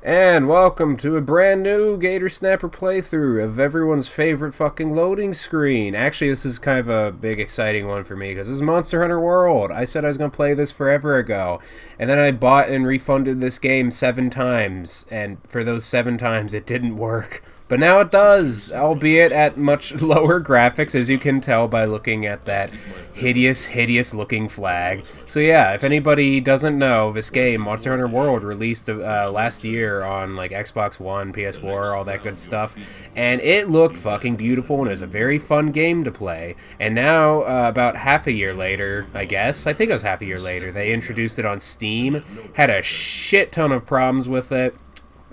And welcome to a brand new Gator Snapper playthrough of everyone's favorite fucking loading screen. Actually, this is kind of a big exciting one for me because this is Monster Hunter World. I said I was going to play this forever ago. And then I bought and refunded this game 7 times. And for those 7 times, it didn't work. But now it does, albeit at much lower graphics, as you can tell by looking at that hideous looking flag. So yeah, if anybody doesn't know, this game, Monster Hunter World, released last year on like Xbox One, PS4, all that good stuff, and it looked fucking beautiful and it was a very fun game to play. And now, about half a year later, I think it was half a year later, they introduced it on Steam, had a shit ton of problems with it.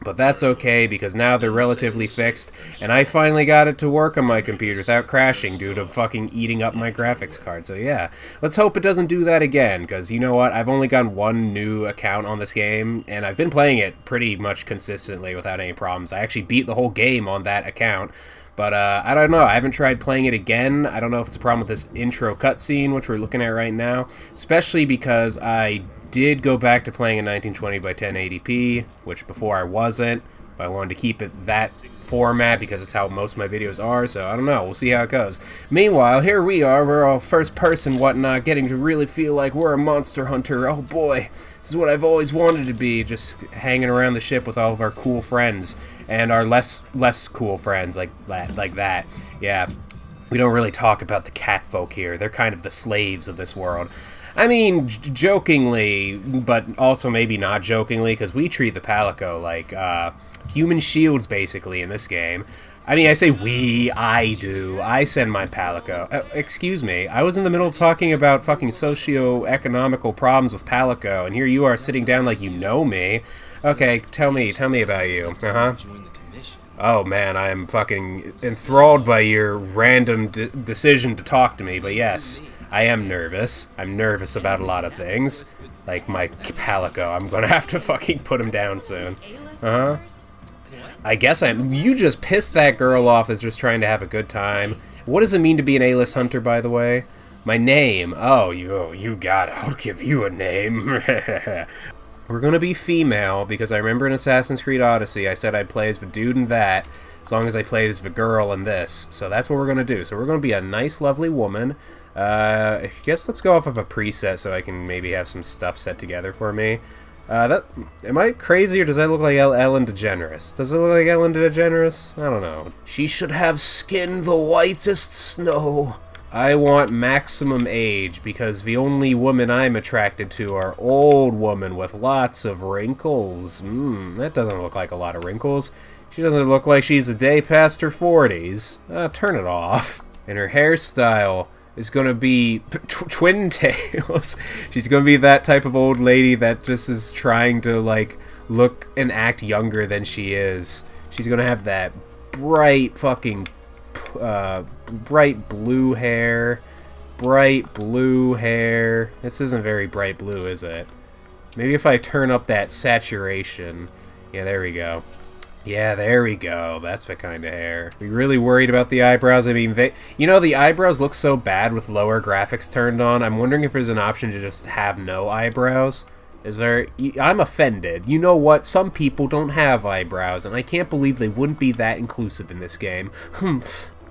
But that's okay, because now they're relatively fixed, and I finally got it to work on my computer without crashing due to fucking eating up my graphics card. So yeah, let's hope it doesn't do that again, because you know what, I've only got one new account on this game, and I've been playing it pretty much consistently without any problems. I actually beat the whole game on that account. But, I don't know, I haven't tried playing it again. I don't know if it's a problem with this intro cutscene, which we're looking at right now, especially because I did go back to playing in 1920 by 1080p, which before I wasn't, but I wanted to keep it that format because it's how most of my videos are, so I don't know, we'll see how it goes. Meanwhile, here we are, we're all first person whatnot, getting to really feel like we're a monster hunter. Oh boy, this is what I've always wanted to be, just hanging around the ship with all of our cool friends, and our less cool friends like that. Yeah, we don't really talk about the cat folk here, they're kind of the slaves of this world. I mean, jokingly, but also maybe not jokingly, because we treat the Palico like human shields, basically, in this game. I mean, I say we, I do. I send my Palico. Excuse me, I was in the middle of talking about fucking socio-economical problems with Palico, and here you are sitting down like you know me. Okay, tell me about you. Oh man, I am fucking enthralled by your random decision to talk to me, but yes, I am nervous. I'm nervous about a lot of things. Like my Palico, I'm gonna have to fucking put him down soon. I guess you just pissed that girl off that's just trying to have a good time. What does it mean to be an A-list hunter, by the way? My name. Oh, you got it. I'll give you a name. We're gonna be female, because I remember in Assassin's Creed Odyssey I said I'd play as the dude in that, as long as I played as the girl in this. So that's what we're gonna do. So we're gonna be a nice, lovely woman. I guess let's go off of a preset so I can maybe have some stuff set together for me. Am I crazy, or does that look like Ellen DeGeneres? Does it look like Ellen DeGeneres? I don't know. She should have skin the whitest snow. I want maximum age, because the only women I'm attracted to are old women with lots of wrinkles. That doesn't look like a lot of wrinkles. She doesn't look like she's a day past her 40s. Turn it off. And her hairstyle is gonna be twin tails. She's gonna be that type of old lady that just is trying to, like, look and act younger than she is. She's gonna have that bright fucking bright blue hair. This isn't very bright blue, is it? Maybe if I turn up that saturation. Yeah, there we go. Yeah, there we go. That's the kind of hair. We really worried about the eyebrows? I mean, the eyebrows look so bad with lower graphics turned on. I'm wondering if there's an option to just have no eyebrows. Is there? I'm offended. You know what? Some people don't have eyebrows, and I can't believe they wouldn't be that inclusive in this game.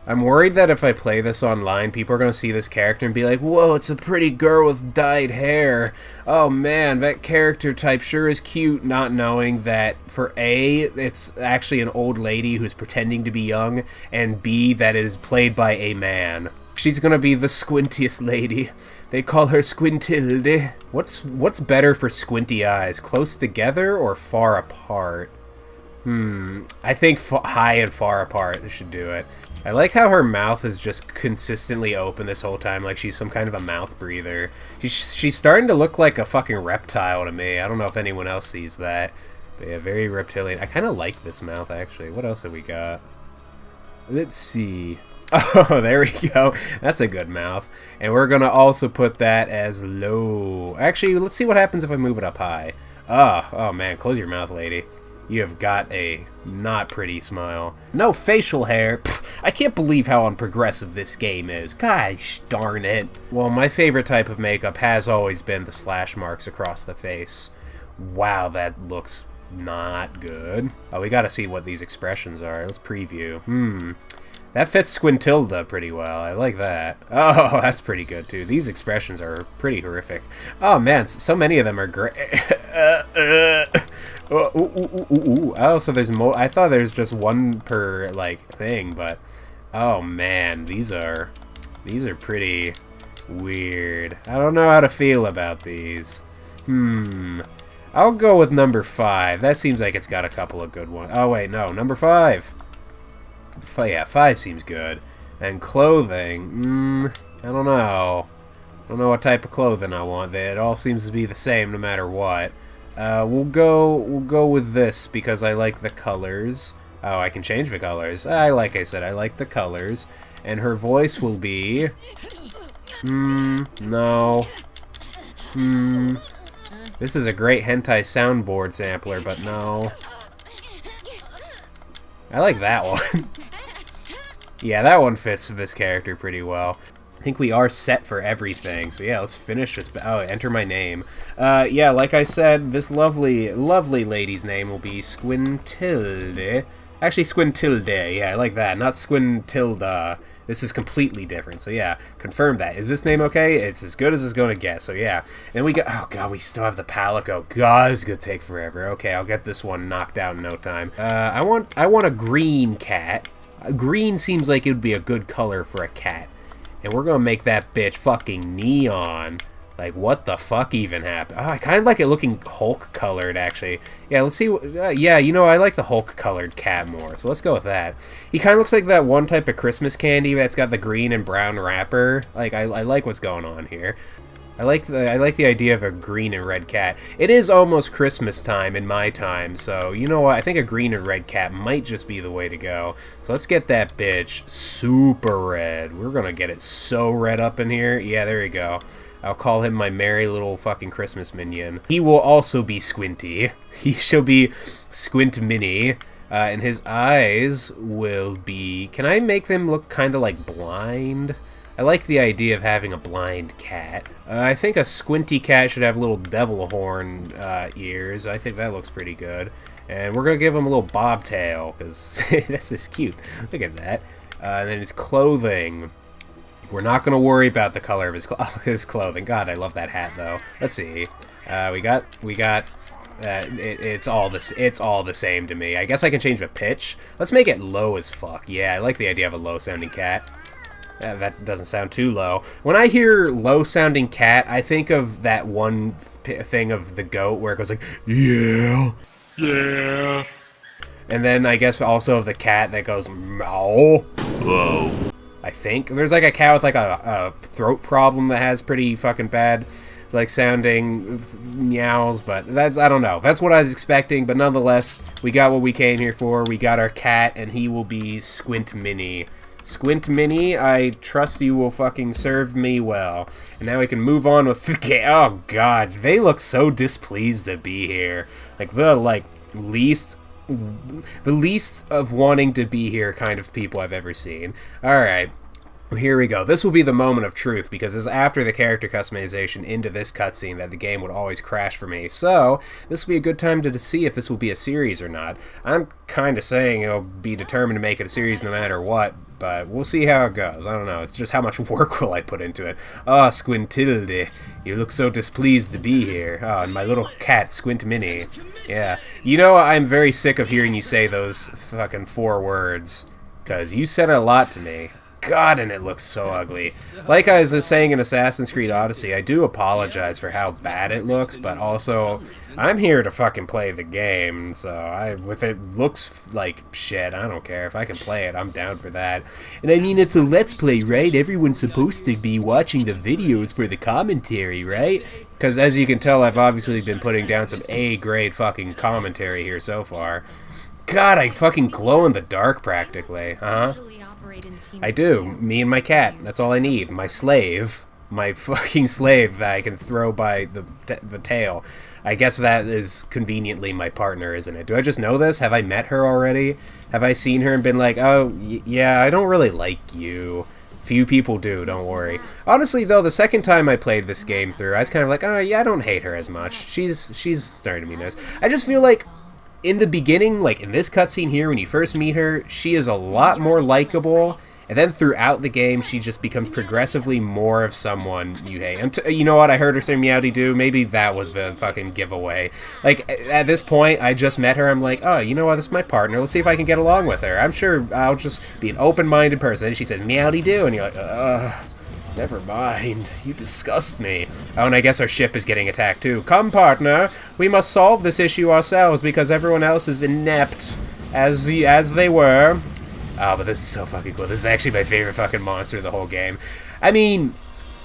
I'm worried that if I play this online, people are going to see this character and be like, whoa, it's a pretty girl with dyed hair. Oh man, that character type sure is cute, not knowing that for A, it's actually an old lady who's pretending to be young, and B, that it is played by a man. She's going to be the squintiest lady. They call her Squintilde. What's better for squinty eyes, close together or far apart? I think high and far apart should do it. I like how her mouth is just consistently open this whole time, like she's some kind of a mouth breather. She's starting to look like a fucking reptile to me. I don't know if anyone else sees that. But yeah, very reptilian. I kind of like this mouth, actually. What else have we got? Let's see. Oh, there we go. That's a good mouth. And we're going to also put that as low. Actually, let's see what happens if I move it up high. Oh man, close your mouth, lady. You have got a not pretty smile. No facial hair. Pfft, I can't believe how unprogressive this game is. Gosh darn it. Well, my favorite type of makeup has always been the slash marks across the face. Wow, that looks Not good. Oh, we gotta see what these expressions are. Let's preview. That fits Squintilde pretty well. I like that. Oh, that's pretty good, too. These expressions are pretty horrific. Oh, man, so many of them are great. Oh, so there's more. I thought there's just one per, like, thing, but... Oh, man, these are pretty weird. I don't know how to feel about these. I'll go with number 5. That seems like it's got a couple of good ones. Oh, wait, no, number 5. Yeah, 5 seems good. And clothing, I don't know. I don't know what type of clothing I want. It all seems to be the same no matter what. We'll go with this because I like the colors. Oh, I can change the colors. Like I said, I like the colors. And her voice will be... no. This is a great hentai soundboard sampler, but no. I like that one. Yeah, that one fits this character pretty well. I think we are set for everything. So yeah, let's finish this. Oh, enter my name. Yeah, like I said, this lovely, lovely lady's name will be Squintilde. Actually, Squintilde. Yeah, I like that. Not Squintilde. This is completely different. So yeah, confirm that. Is this name okay? It's as good as it's going to get. So yeah. And we got... Oh, God, we still have the Palico. God, it's going to take forever. Okay, I'll get this one knocked out in no time. I want a green cat. Green seems like it would be a good color for a cat. And we're going to make that bitch fucking neon. Like, what the fuck even happened? Oh, I kind of like it looking Hulk-colored, actually. Yeah, let's see. Yeah, you know, I like the Hulk-colored cat more, so let's go with that. He kind of looks like that one type of Christmas candy that's got the green and brown wrapper. Like, I like what's going on here. I like the idea of a green and red cat. It is almost Christmas time in my time, so you know what? I think a green and red cat might just be the way to go. So let's get that bitch super red. We're gonna get it so red up in here. Yeah, there you go. I'll call him my merry little fucking Christmas minion. He will also be Squinty. He shall be Squint Mini. And his eyes will be... Can I make them look kind of like blind? I like the idea of having a blind cat. I think a squinty cat should have little devil horn ears. I think that looks pretty good. And we're going to give him a little bobtail, because that's just cute. Look at that. And then his clothing. We're not going to worry about the color of his clothing. God, I love that hat, though. Let's see. We got. It's all the same to me. I guess I can change the pitch. Let's make it low as fuck. Yeah, I like the idea of a low-sounding cat. That doesn't sound too low. When I hear low-sounding cat, I think of that one thing of the goat where it goes like, yeah, yeah. And then I guess also of the cat that goes, meow. Whoa. I think. There's like a cat with like a throat problem that has pretty fucking bad, like, sounding meows, but that's, I don't know. That's what I was expecting, but nonetheless, we got what we came here for. We got our cat, and he will be Squint Mini. Squint Mini, I trust you will fucking serve me well. And now we can move on with the oh god, they look so displeased to be here. Like the least of wanting to be here kind of people I've ever seen. Alright. Here we go. This will be the moment of truth, because it's after the character customization into this cutscene that the game would always crash for me. So, this will be a good time to see if this will be a series or not. I'm kind of saying it'll be determined to make it a series no matter what, but we'll see how it goes. I don't know. It's just how much work will I put into it. Ah, Squintilde, you look so displeased to be here. Oh, and my little cat, Squint Mini. Yeah. You know, I'm very sick of hearing you say those fucking 4 words, because you said it a lot to me. God, and it looks so ugly. Like I was saying in Assassin's Creed Odyssey, I do apologize for how bad it looks, but also, I'm here to fucking play the game, so if it looks like shit, I don't care. If I can play it, I'm down for that. And I mean, it's a Let's Play, right? Everyone's supposed to be watching the videos for the commentary, right? Because as you can tell, I've obviously been putting down some A-grade fucking commentary here so far. God, I fucking glow in the dark practically, huh? I do. Me and my cat. That's all I need. My slave. My fucking slave that I can throw by the tail. I guess that is conveniently my partner, isn't it? Do I just know this? Have I met her already? Have I seen her and been like, oh, yeah, I don't really like you. Few people do, don't worry. Honestly, though, the second time I played this game through, I was kind of like, oh, yeah, I don't hate her as much. She's starting to be nice. I just feel like in the beginning, like in this cutscene here, when you first meet her, she is a lot more likable. And then throughout the game, she just becomes progressively more of someone you hate. You know what? I heard her say meowdy-doo. Maybe that was the fucking giveaway. Like, at this point, I just met her. I'm like, oh, you know what? This is my partner. Let's see if I can get along with her. I'm sure I'll just be an open-minded person. And she says meowdy-doo. And you're like, ugh. Never mind. You disgust me. Oh, and I guess our ship is getting attacked, too. Come, partner. We must solve this issue ourselves because everyone else is inept as they were. Oh, but this is so fucking cool. This is actually my favorite fucking monster of the whole game. I mean,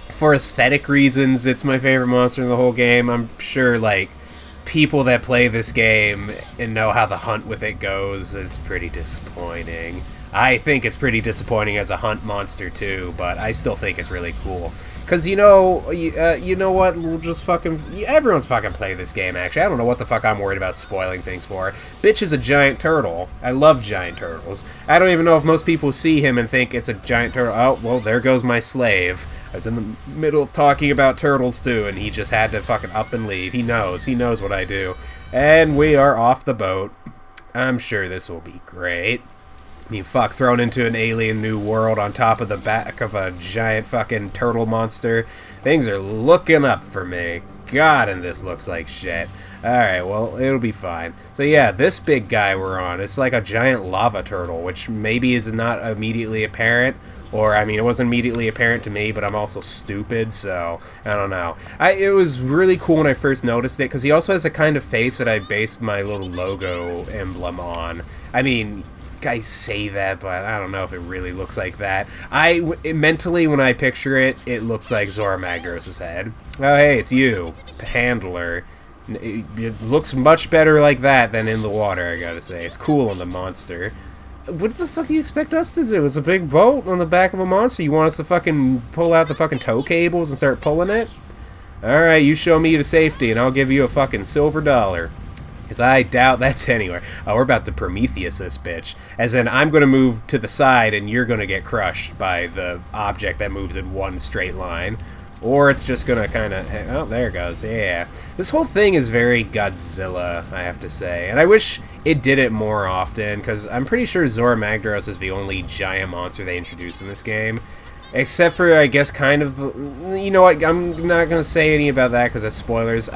for aesthetic reasons, it's my favorite monster in the whole game. I'm sure, like, people that play this game and know how the hunt with it goes is pretty disappointing. I think it's pretty disappointing as a hunt monster, too, but I still think it's really cool. Because, you know what, we'll just fucking... Everyone's fucking played this game, actually. I don't know what the fuck I'm worried about spoiling things for. Bitch is a giant turtle. I love giant turtles. I don't even know if most people see him and think it's a giant turtle. Oh, well, there goes my slave. I was in the middle of talking about turtles, too, and he just had to fucking up and leave. He knows what I do. And we are off the boat. I'm sure this will be great. I mean, fuck, thrown into an alien new world on top of the back of a giant fucking turtle monster. Things are looking up for me. God, and this looks like shit. Alright, well, it'll be fine. So yeah, this big guy we're on, it's like a giant lava turtle, which maybe is not immediately apparent. Or, I mean, it wasn't immediately apparent to me, but I'm also stupid, so I don't know. It was really cool when I first noticed it, because he also has a kind of face that I based my little logo emblem on. I mean... I say that, but I don't know if it really looks like that. Mentally, when I picture it, it looks like Zora Magdaros' head. Oh, hey, it's you, the handler. It looks much better like that than in the water, I gotta say. It's cool on the monster. What the fuck do you expect us to do? It's a big boat on the back of a monster. You want us to fucking pull out the fucking tow cables and start pulling it? Alright, you show me to safety, and I'll give you a fucking silver dollar. Because I doubt that's anywhere. Oh, we're about to Prometheus this bitch. As in, I'm going to move to the side and you're going to get crushed by the object that moves in one straight line. Or it's just going to kind of... Oh, there it goes. Yeah. This whole thing is very Godzilla, I have to say. And I wish it did it more often, because I'm pretty sure Zora Magdaros is the only giant monster they introduced in this game. Except for, I guess, kind of... You know what? I'm not going to say any about that because that's spoilers.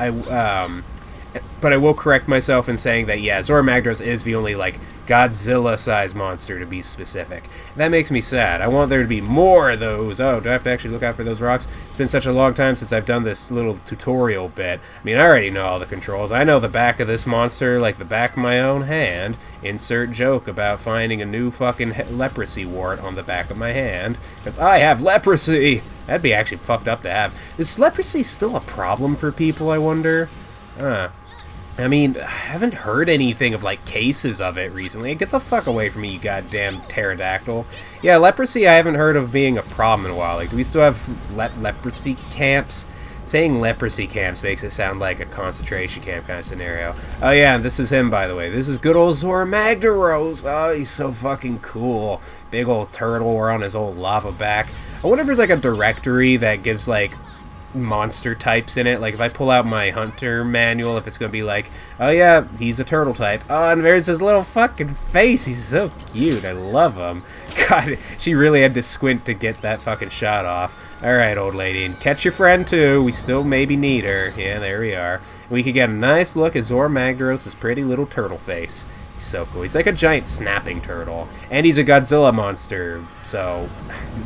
But I will correct myself in saying that, yeah, Zora Magdaros is the only, like, Godzilla-sized monster, to be specific. That makes me sad. I want there to be more of those. Oh, do I have to actually look out for those rocks? It's been such a long time since I've done this little tutorial bit. I mean, I already know all the controls. I know the back of this monster like the back of my own hand. Insert joke about finding a new fucking leprosy wart on the back of my hand. Because I have leprosy! That'd be actually fucked up to have. Is leprosy still a problem for people, I wonder? I mean, I haven't heard anything of, like, cases of it recently. Get the fuck away from me, you goddamn pterodactyl. Yeah, leprosy I haven't heard of being a problem in a while. Like, do we still have leprosy camps? Saying leprosy camps makes it sound like a concentration camp kind of scenario. Oh yeah, and this is him, by the way. This is good old Zora Magdaros. Oh, he's so fucking cool. Big old turtle. We're on his old lava back. I wonder if there's, like, a directory that gives, like, monster types in it. Like, if I pull out my hunter manual, if it's gonna be like, oh yeah, he's a turtle type. Oh, and there's his little fucking face. He's so cute. I love him. God, she really had to squint to get that fucking shot off. Alright, old lady, and catch your friend too. We still maybe need her. Yeah, there we are. We could get a nice look at Zora Magdaros' pretty little turtle face. He's so cool. He's like a giant snapping turtle. And he's a Godzilla monster. So,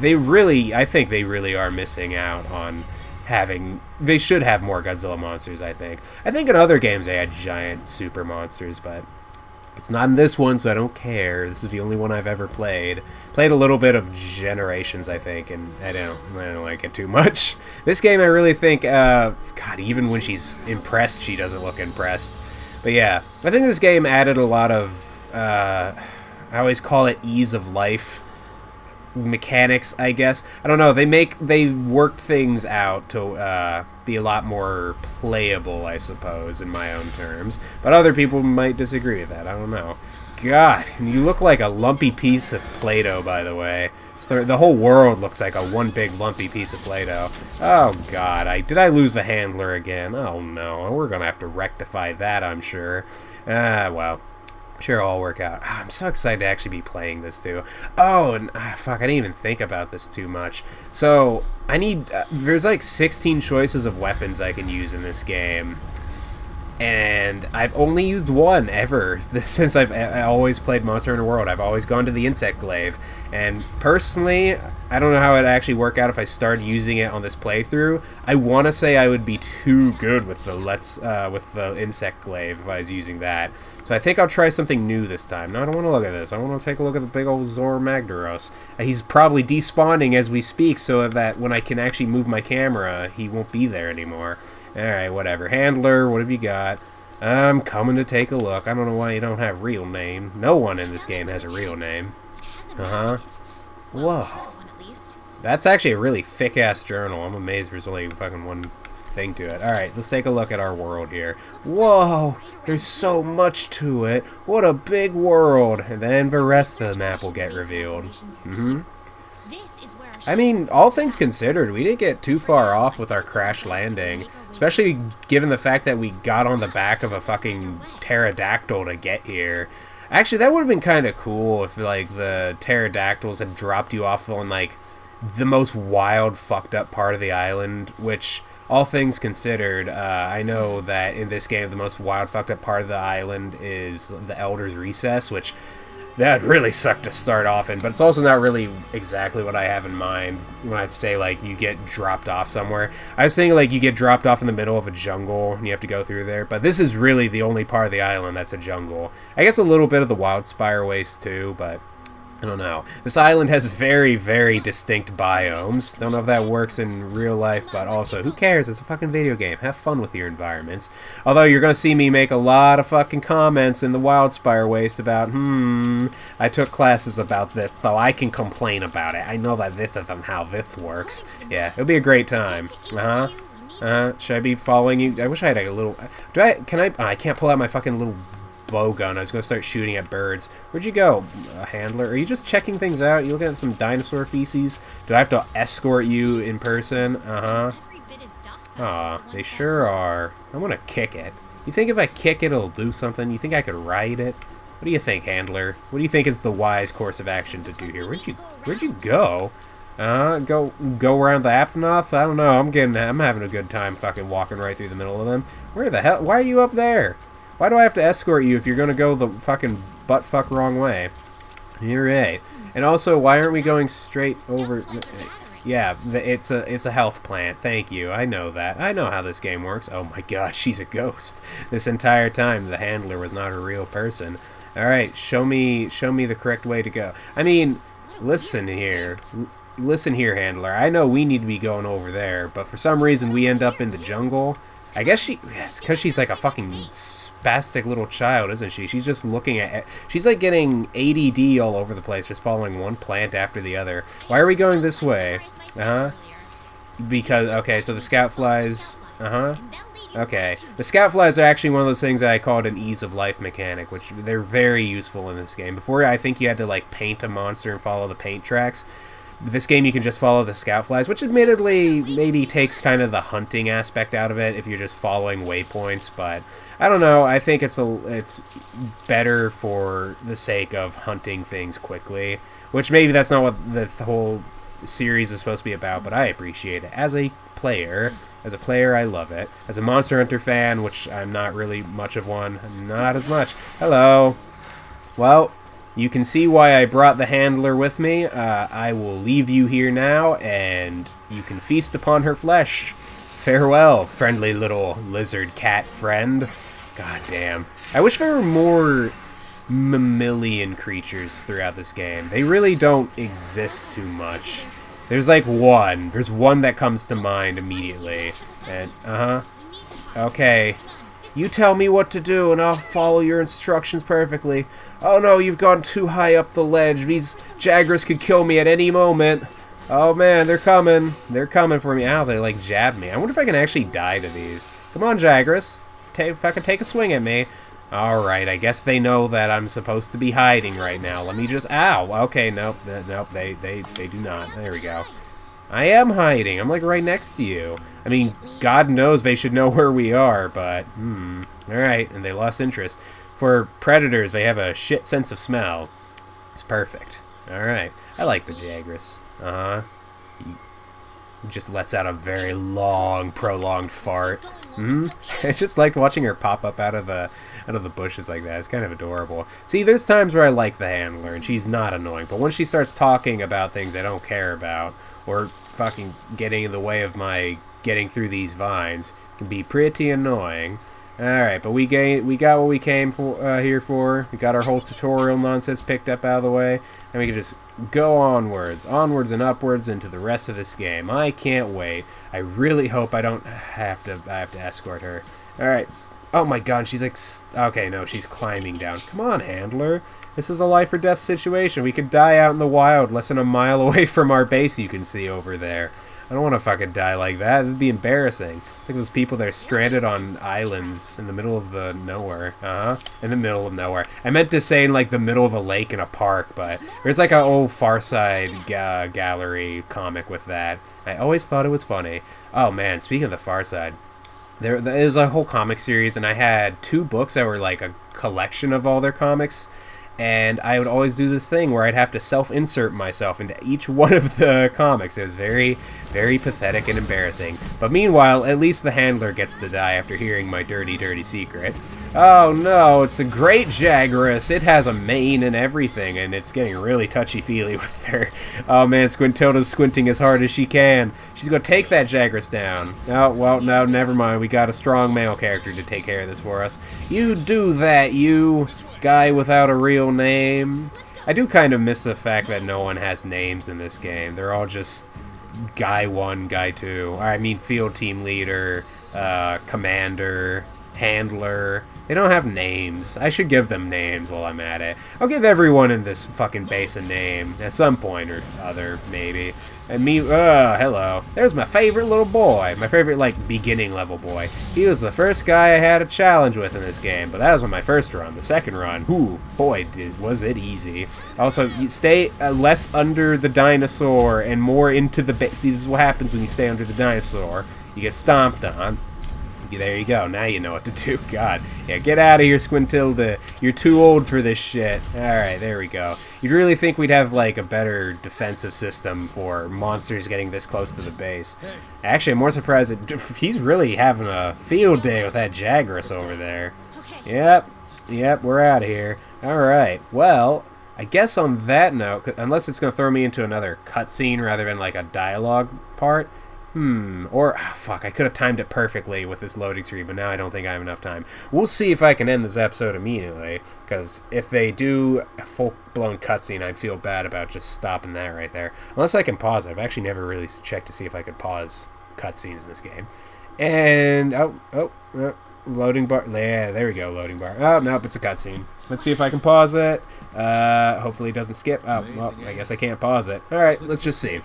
I think they really are missing out on they should have more Godzilla monsters, I think. I think in other games they had giant super monsters, but it's not in this one, so I don't care. This is the only one I've ever played. Played a little bit of Generations, I think, and I don't like it too much. This game, I really think, God, even when she's impressed, she doesn't look impressed. But yeah, I think this game added a lot of, I always call it ease of life mechanics, I guess. I don't know, they worked things out to be a lot more playable, I suppose, in my own terms. But other people might disagree with that, I don't know. God, you look like a lumpy piece of Play-Doh, by the way. So the whole world looks like a one big lumpy piece of Play-Doh. Oh God, did I lose the handler again? Oh no, we're gonna have to rectify that, I'm sure. Well. Sure, it'll all work out. I'm so excited to actually be playing this too. Oh, and fuck, I didn't even think about this too much. So, I need... there's like 16 choices of weapons I can use in this game. And I've only used one ever since I always played Monster Hunter World. I've always gone to the insect glaive. And personally, I don't know how it'd actually work out if I started using it on this playthrough. I want to say I would be too good with the insect glaive if I was using that. So I think I'll try something new this time. No, I don't want to look at this. I want to take a look at the big old Zor Magdaros. He's probably despawning as we speak, so that when I can actually move my camera, he won't be there anymore. Alright, whatever. Handler, what have you got? I'm coming to take a look. I don't know why you don't have real name. No one in this game has a real name. Uh-huh. Whoa. That's actually a really thick-ass journal. I'm amazed there's only fucking one thing to it. Alright, let's take a look at our world here. Whoa! There's so much to it. What a big world. And then the rest of the map will get revealed. Mm-hmm. I mean, all things considered, we didn't get too far off with our crash landing. Especially given the fact that we got on the back of a fucking pterodactyl to get here. Actually, that would have been kind of cool if, like, the pterodactyls had dropped you off on, like, the most wild, fucked up part of the island, which, all things considered, I know that in this game, the most wild, fucked up part of the island is the Elder's Recess, which... that really sucked to start off in, but it's also not really exactly what I have in mind when I say, like, you get dropped off somewhere. I was thinking, like, you get dropped off in the middle of a jungle and you have to go through there, but this is really the only part of the island that's a jungle. I guess a little bit of the Wildspire Waste, too, but... I don't know. This island has very, very distinct biomes. Don't know if that works in real life, but also, who cares? It's a fucking video game. Have fun with your environments. Although, you're going to see me make a lot of fucking comments in the Wildspire Waste about, I took classes about this, so I can complain about it. I know that this isn't how this works. Yeah, it'll be a great time. Should I be following you? I wish I had a little... I can't pull out my fucking little... bow gun. I was going to start shooting at birds. Where'd you go, handler? Are you just checking things out? You looking at some dinosaur feces? Do I have to escort you in person? Aw, they sure are. I want to kick it. You think if I kick it, it'll do something? You think I could ride it? What do you think, handler? What do you think is the wise course of action to do here? Where'd you go? Go around the Aptonoth? I don't know. I'm having a good time fucking walking right through the middle of them. Where the hell? Why are you up there? Why do I have to escort you if you're going to go the fucking butt-fuck wrong way? You're right. And also, why aren't we going straight over... Yeah, it's a health plant. Thank you. I know that. I know how this game works. Oh my gosh, she's a ghost. This entire time, the handler was not a real person. Alright, show me the correct way to go. I mean, listen here. Listen here, handler. I know we need to be going over there, but for some reason we end up in the jungle... I guess yes, because she's like a fucking spastic little child, isn't she? She's just looking at it. She's like getting ADD all over the place, just following one plant after the other. Why are we going this way? Because, okay, so the scout flies, okay. The scout flies are actually one of those things that I called an ease of life mechanic, which they're very useful in this game. Before, I think you had to, like, paint a monster and follow the paint tracks. This game you can just follow the scout flies, which admittedly maybe takes kind of the hunting aspect out of it if you're just following waypoints, but I don't know, I think it's better for the sake of hunting things quickly, which maybe that's not what the whole series is supposed to be about, but I appreciate it. As a player, I love it. As a Monster Hunter fan, which I'm not really much of one, not as much. Hello. Well... you can see why I brought the handler with me. I will leave you here now, and you can feast upon her flesh. Farewell, friendly little lizard cat friend. God damn. I wish there were more mammalian creatures throughout this game. They really don't exist too much. There's like one. There's one that comes to mind immediately. And, okay. You tell me what to do, and I'll follow your instructions perfectly. Oh no, you've gone too high up the ledge. These Jagras could kill me at any moment. Oh man, they're coming. They're coming for me. Ow, they like jabbed me. I wonder if I can actually die to these. Come on, Jagras. If I can take a swing at me. Alright, I guess they know that I'm supposed to be hiding right now. Let me just... Ow! Okay, nope. Nope, they do not. There we go. I am hiding. I'm like right next to you. I mean, God knows they should know where we are, but, Alright, and they lost interest. For predators, they have a shit sense of smell. It's perfect. Alright. I like the Jagras. Uh-huh. Just lets out a very long, prolonged fart. I just liked watching her pop up out of the bushes like that. It's kind of adorable. See, there's times where I like the handler, and she's not annoying. But when she starts talking about things I don't care about, or fucking getting in the way of my getting through these vines, it can be pretty annoying. Alright, but we got what we came for here for. We got our whole tutorial nonsense picked up out of the way, and we can just go onwards and upwards into the rest of this game. I can't wait. I really hope I don't have to escort her. Alright. Oh my god, she's like... Okay, no, she's climbing down. Come on, handler. This is a life or death situation. We could die out in the wild less than a mile away from our base you can see over there. I don't want to fucking die like that. It'd be embarrassing. It's like those people that are stranded on islands in the middle of the nowhere. In the middle of nowhere. I meant to say in like the middle of a lake in a park, but there's like an old Far Side gallery comic with that. I always thought it was funny. Oh man, speaking of the Far Side, there is a whole comic series, and I had 2 books that were like a collection of all their comics. And I would always do this thing where I'd have to self-insert myself into each one of the comics. It was very, very pathetic and embarrassing. But meanwhile, at least the handler gets to die after hearing my dirty, dirty secret. Oh no, it's a great Jagras. It has a mane and everything, and it's getting really touchy-feely with her. Oh man, Squintilde's squinting as hard as she can. She's going to take that Jagras down. Oh, well, no, never mind. We got a strong male character to take care of this for us. You do that, you... guy without a real name. I do kind of miss the fact that no one has names in this game. They're all just Guy 1, Guy 2. I mean, Field Team Leader, Commander, Handler. They don't have names. I should give them names while I'm at it. I'll give everyone in this fucking base a name at some point or other, maybe. And me, hello. There's my favorite little boy. My favorite, like, beginning level boy. He was the first guy I had a challenge with in this game, but that was on my first run. The second run, boy, was it easy. Also, you stay less under the dinosaur and more into the base. See, this is what happens when you stay under the dinosaur. You get stomped on. There you go. Now you know what to do. God. Yeah, get out of here, Squintilde. You're too old for this shit. Alright, there we go. You'd really think we'd have, like, a better defensive system for monsters getting this close to the base. Actually, I'm more surprised that he's really having a field day with that Jagras over there. Yep, we're out of here. Alright, well, I guess on that note, unless it's going to throw me into another cutscene rather than, like, a dialogue part, or, fuck, I could have timed it perfectly with this loading screen, but now I don't think I have enough time. We'll see if I can end this episode immediately, because if they do a full-blown cutscene, I'd feel bad about just stopping that right there. Unless I can pause it. I've actually never really checked to see if I could pause cutscenes in this game. And, loading bar. Yeah, there we go, loading bar. Oh, nope, it's a cutscene. Let's see if I can pause it. Hopefully it doesn't skip. Oh, well, I guess I can't pause it. Alright, let's just see.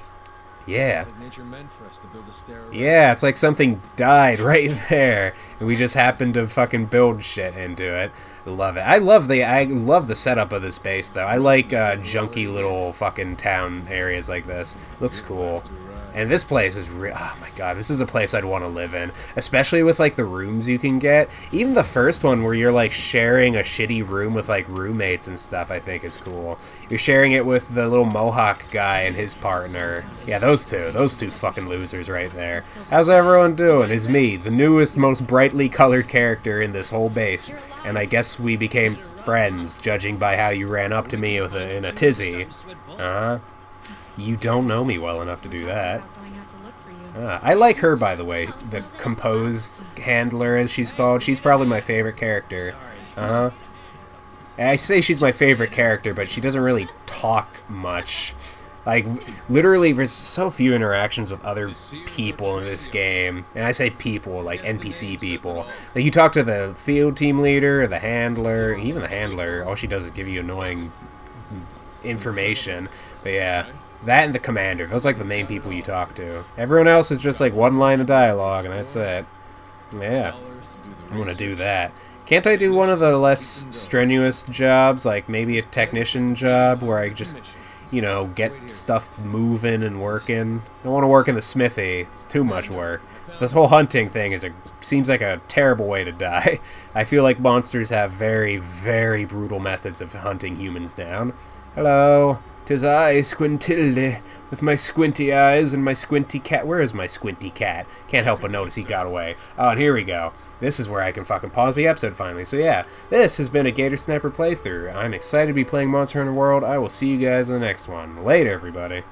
Yeah. Yeah, it's like something died right there, and we just happened to fucking build shit into it. Love it. I love the setup of this base, though. I like junky little fucking town areas like this. Looks cool. And this place is oh my god, this is a place I'd want to live in. Especially with, like, the rooms you can get. Even the first one where you're, like, sharing a shitty room with, like, roommates and stuff, I think is cool. You're sharing it with the little Mohawk guy and his partner. Yeah, those two fucking losers right there. How's everyone doing? It's me, the newest, most brightly colored character in this whole base. And I guess we became friends, judging by how you ran up to me with in a tizzy. Uh-huh. You don't know me well enough to do that. I like her, by the way. The composed handler, as she's called. She's probably my favorite character. Uh-huh. I say she's my favorite character, but she doesn't really talk much. Like, literally, there's so few interactions with other people in this game. And I say people, like NPC people. Like, you talk to the field team leader, the handler, even the handler, all she does is give you annoying information. But yeah. That and the commander. Those are like the main people you talk to. Everyone else is just like one line of dialogue, and that's it. Yeah. I'm gonna do that. Can't I do one of the less strenuous jobs, like maybe a technician job, where I just... you know, get stuff moving and working. I don't want to work in the smithy. It's too much work. This whole hunting thing seems like a terrible way to die. I feel like monsters have very, very brutal methods of hunting humans down. Hello, 'tis I, Squintilde, with my squinty eyes and my squinty cat. Where is my squinty cat? Can't help but notice he got away. Oh, and here we go. This is where I can fucking pause the episode finally. So yeah, this has been a Gator Sniper playthrough. I'm excited to be playing Monster Hunter World. I will see you guys in the next one. Later, everybody.